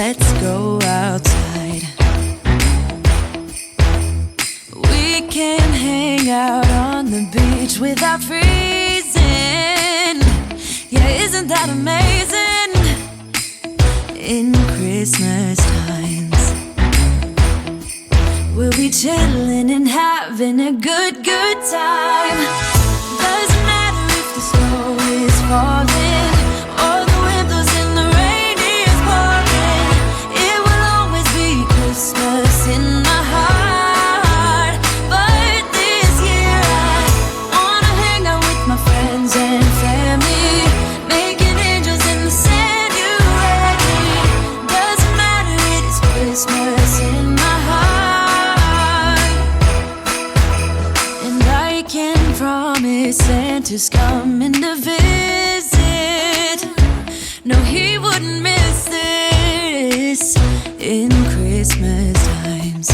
let's go outside. We can hang out on the beach without freezing. Yeah, isn't that amazing? In Christmas times, we'll be chilling and having a good time. Doesn't matter if the snow is falling or the wind blows and the rain is pouring. It will always be Christmas in my heart. But this year I wanna hang out with my friends and family, making angels in the sand. You ready? Doesn't matter, it is Christmas in my heart. And I can promise Santa's coming to visit. No, he wouldn't miss this in Christmas times.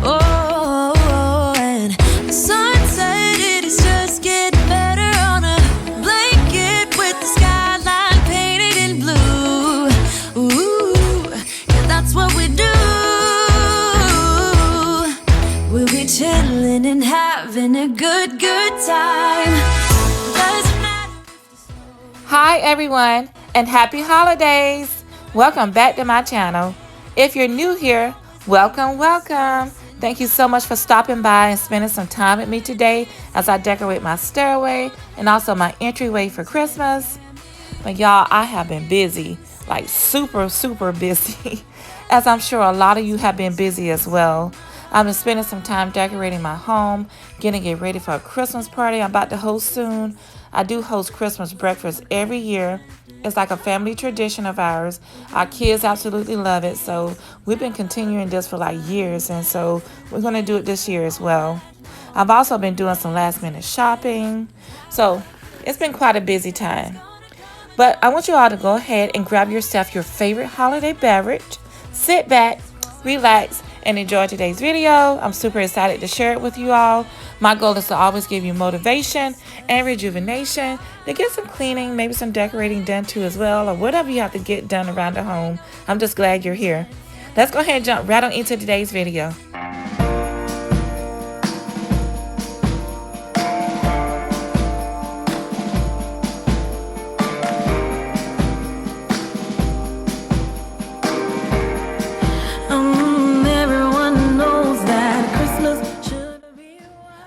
Oh, and the sun said it is just getting better on a blanket with the skyline painted in blue. Ooh, yeah, that's what we do. We'll be chilling and having a good time. Doesn't matter if the snow. Hi everyone, and happy holidays! Welcome back to my channel. If you're new here, welcome. Thank you so much for stopping by and spending some time with me today as I decorate my stairway and also my entryway for Christmas. But y'all, I have been busy, like super busy, as I'm sure a lot of you have been busy as well. I've been spending some time decorating my home, getting it ready for a Christmas party I'm about to host soon. I do host Christmas breakfast every year. It's like a family tradition of ours. Our kids absolutely love it, so we've been continuing this for like years, and so we're going to do it this year as well. I've also been doing some last minute shopping, so it's been quite a busy time. But I want you all to go ahead and grab yourself your favorite holiday beverage, sit back, relax, and enjoy today's video. I'm super excited to share it with you all. My goal is to always give you motivation and rejuvenation, to get some cleaning, maybe some decorating done too as well, or whatever you have to get done around the home. I'm just glad you're here. Let's go ahead and jump right on into today's video.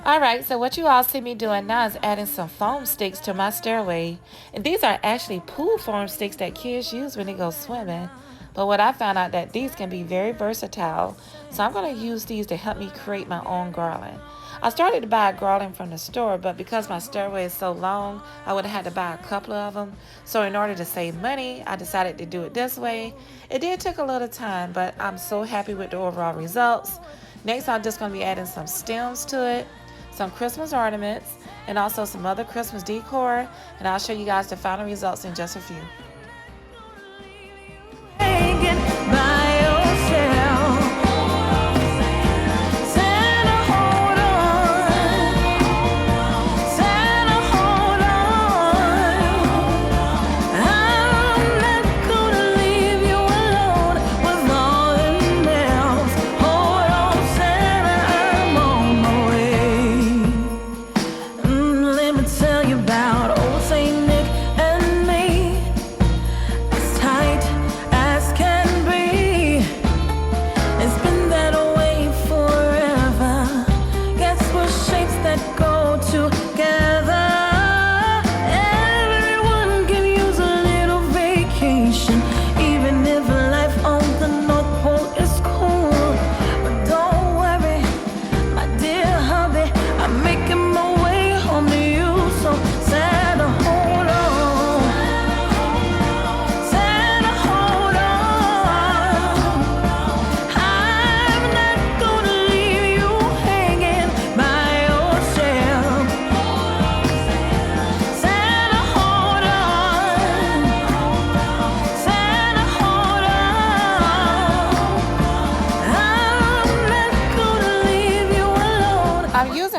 Alright, so what you all see me doing now is adding some foam sticks to my stairway. And these are actually pool foam sticks that kids use when they go swimming. But what I found out that these can be very versatile. So I'm going to use these to help me create my own garland. I started to buy a garland from the store, but because my stairway is so long, I would have had to buy a couple of them. So in order to save money, I decided to do it this way. It did take a little time, but I'm so happy with the overall results. Next, I'm just going to be adding some stems to it, some Christmas ornaments, and also some other Christmas decor, and I'll show you guys the final results in just a few.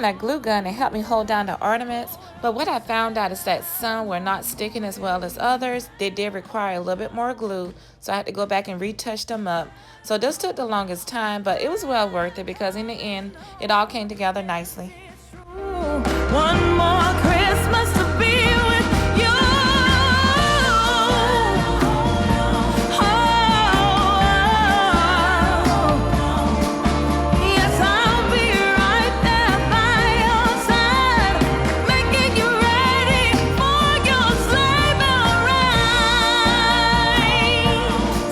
A glue gun to help me hold down the ornaments But what I found out is that some were not sticking as well as others. They did require a little bit more glue, so I had to go back and retouch them up. So this took the longest time, but it was well worth it because in the end, it all came together nicely. One more Christmas to be with you. Yes, I'll be right there by your side, making you ready for your sleigh bell ride.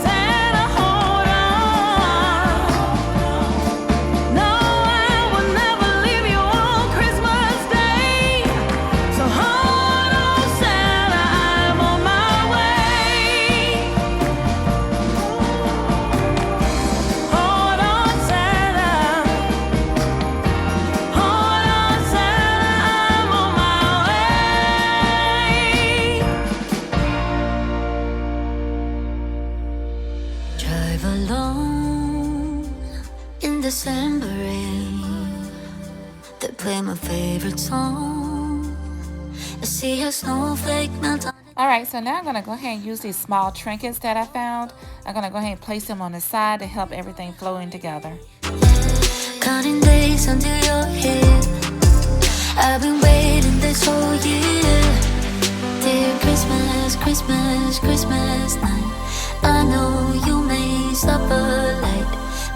Santa, hold on. No, I will never leave you on Christmas Day. So hold on, Santa, I'm on my way. Hold on, Santa. Hold on, Santa, I'm on my way. Drive alone in December rain. They play my favorite song. I see a snowflake melt on. All right, so now I'm gonna go ahead and use these small trinkets that I found. I'm gonna go ahead and place them on the side to help everything flow in together. Counting days until you're here. I've been waiting this whole year. Dear Christmas, Christmas, Christmas night. I know you may stop a light,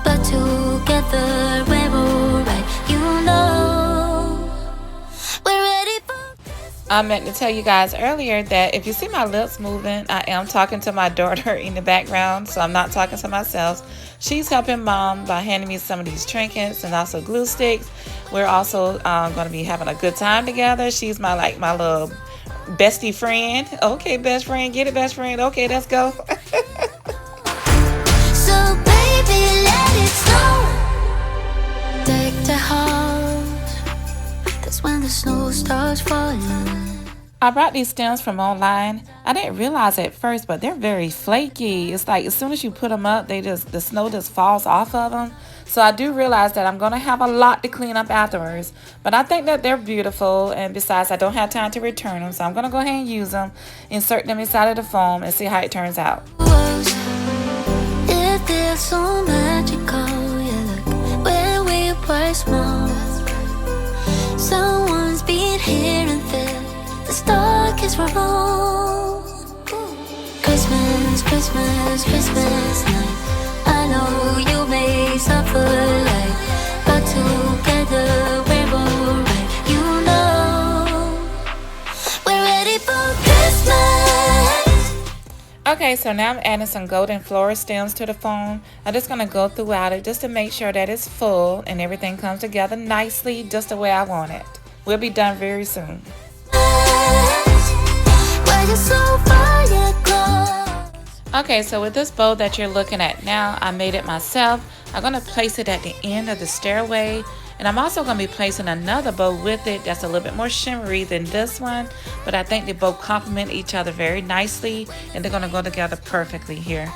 but together we're alright. You know we're ready for. I meant to tell you guys earlier that if you see my lips moving, I am talking to my daughter in the background, so I'm not talking to myself. She's helping Mom by handing me some of these trinkets and also glue sticks. We're also going to be having a good time together. She's my little bestie friend. Okay, best friend, get it, best friend. Okay, let's go. So baby, let it snow. Deck the house. That's when the snow starts falling. I brought these stems from online. I didn't realize at first, but they're very flaky. It's like as soon as you put them up, the snow just falls off of them. So I do realize that I'm going to have a lot to clean up afterwards. But I think that they're beautiful, and besides, I don't have time to return them. So I'm going to go ahead and use them, insert them inside of the foam, and see how it turns out. It feels so magical, yeah, look, when we were small. Someone's been here and there. The stockings were full. Christmas, Christmas, Christmas night. I know you may suffer light, but together we're alright. You know we're ready for Christmas. Okay, so now I'm adding some golden floral stems to the foam. I'm just going to go throughout it just to make sure that it's full and everything comes together nicely just the way I want it. We'll be done very soon. Okay, so with this bow that you're looking at now, I made it myself. I'm going to place it at the end of the stairway, and I'm also going to be placing another bow with it that's a little bit more shimmery than this one, but I think they both complement each other very nicely, and they're going to go together perfectly here.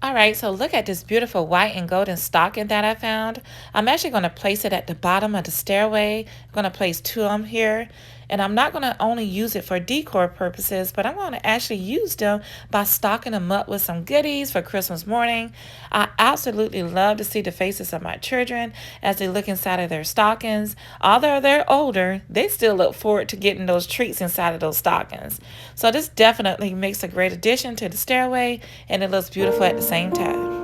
Alright, so look at this beautiful white and golden stocking that I found. I'm actually going to place it at the bottom of the stairway. I'm going to place two of them here. And I'm not going to only use it for decor purposes, but I'm going to actually use them by stocking them up with some goodies for Christmas morning. I absolutely love to see the faces of my children as they look inside of their stockings. Although they're older, they still look forward to getting those treats inside of those stockings. So this definitely makes a great addition to the stairway, and it looks beautiful at the same time.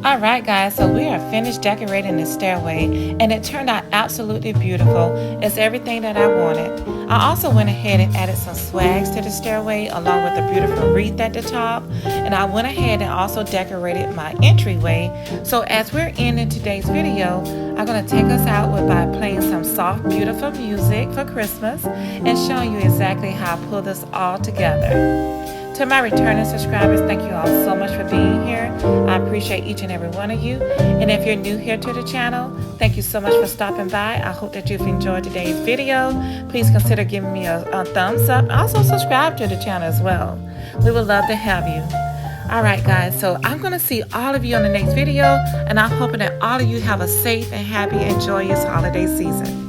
Alright Alright guys, so we are finished decorating the stairway and it turned out absolutely beautiful. It's everything that I wanted. I also went ahead and added some swags to the stairway along with a beautiful wreath at the top, and I went ahead and also decorated my entryway. So as we're ending today's video, I'm going to take us out by playing some soft beautiful music for Christmas and showing you exactly how I pull this all together. To my returning subscribers, thank you all so much for being here. I appreciate each and every one of you. And if you're new here to the channel, thank you so much for stopping by. I hope that you've enjoyed today's video. Please consider giving me a thumbs up. Also subscribe to the channel as well. We would love to have you. Alright guys, so I'm going to see all of you on the next video. And I'm hoping that all of you have a safe and happy and joyous holiday season.